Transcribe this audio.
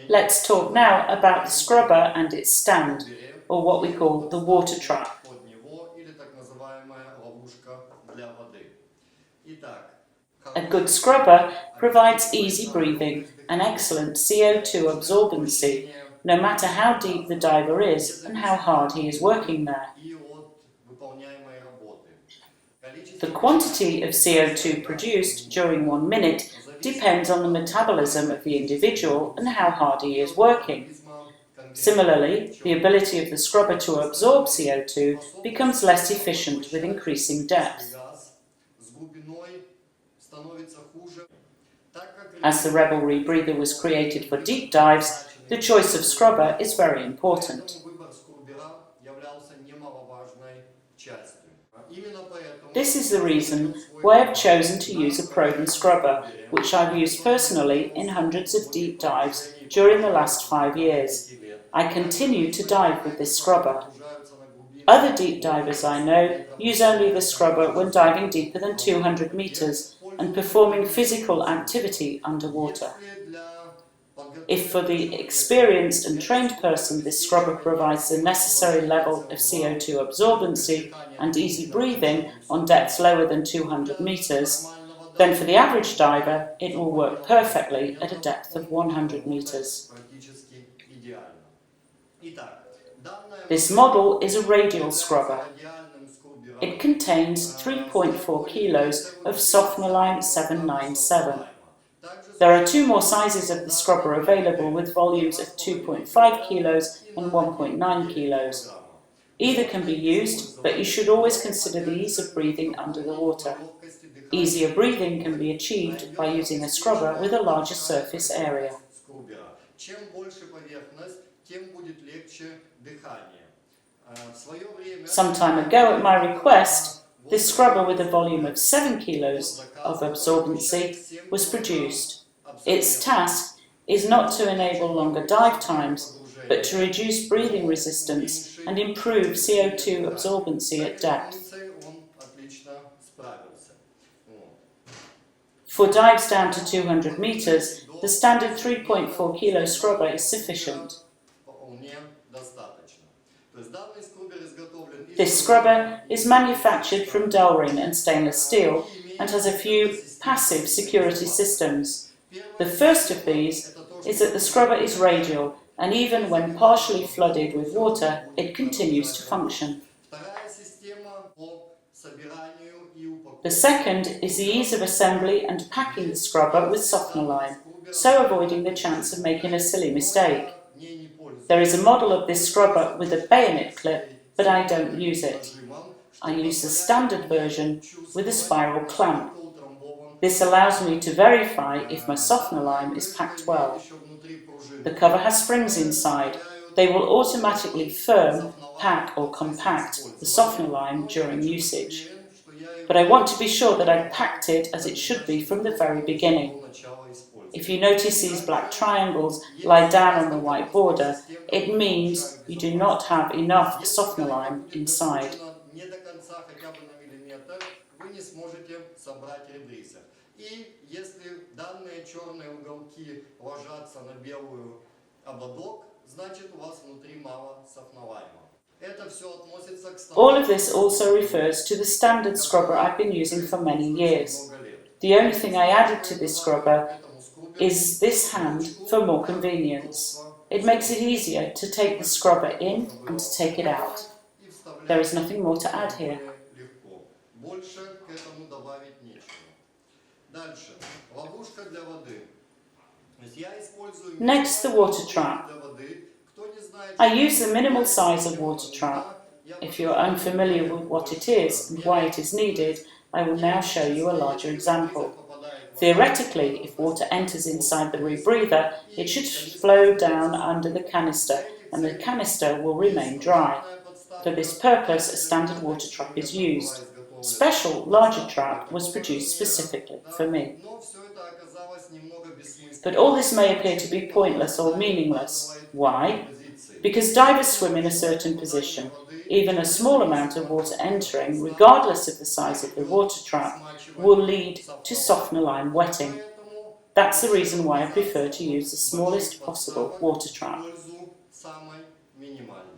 Let's talk now about the scrubber and its stand, or what we call the water trap. A good scrubber provides easy breathing and excellent CO2 absorbency, no matter how deep the diver is and how hard he is working there. The quantity of CO2 produced during 1 minute depends on the metabolism of the individual and how hard he is working. Similarly, the ability of the scrubber to absorb CO2 becomes less efficient with increasing depth. As the Rebel rebreather was created for deep dives, the choice of scrubber is very important. This is the reason why I've chosen to use a Proven scrubber, which I've used personally in hundreds of deep dives during the last 5 years. I continue to dive with this scrubber. Other deep divers I know use only the scrubber when diving deeper than 200 meters and performing physical activity underwater. If for the experienced and trained person this scrubber provides the necessary level of CO2 absorbency and easy breathing on depths lower than 200 meters, then for the average diver it will work perfectly at a depth of 100 meters. This model is a radial scrubber. It contains 3.4 kilos of Softnolime 797. There are 2 more sizes of the scrubber available with volumes of 2.5 kilos and 1.9 kilos. Either can be used, but you should always consider the ease of breathing under the water. Easier breathing can be achieved by using a scrubber with a larger surface area. Some time ago, at my request, this scrubber with a volume of 7 kilos of absorbency was produced. Its task is not to enable longer dive times, but to reduce breathing resistance and improve CO2 absorbency at depth. For dives down to 200 meters, the standard 3.4 kilo scrubber is sufficient. This scrubber is manufactured from Delrin and stainless steel and has a few passive security systems. The first of these is that the scrubber is radial, and even when partially flooded with water, it continues to function. The second is the ease of assembly and packing the scrubber with Softnolime, so avoiding the chance of making a silly mistake. There is a model of this scrubber with a bayonet clip, but I don't use it. I use the standard version with a spiral clamp. This allows me to verify if my Softnolime is packed well. The cover has springs inside. They will automatically firm, pack or compact the Softnolime during usage. But I want to be sure that I've packed it as it should be from the very beginning. If you notice these black triangles lie down on the white border, it means you do not have enough Softnolime inside. All of this also refers to the standard scrubber I've been using for many years. The only thing I added to this scrubber is this hand for more convenience. It makes it easier to take the scrubber in and to take it out. There is nothing more to add here. Next, the water trap. I use the minimal size of water trap. If you are unfamiliar with what it is and why it is needed, I will now show you a larger example. Theoretically, if water enters inside the rebreather, it should flow down under the canister and the canister will remain dry. For this purpose, a standard water trap is used. A special, larger trap was produced specifically for me. But all this may appear to be pointless or meaningless. Why? Because divers swim in a certain position. Even a small amount of water entering, regardless of the size of the water trap, will lead to Softnolime wetting. That's the reason why I prefer to use the smallest possible water trap. самой минимальной.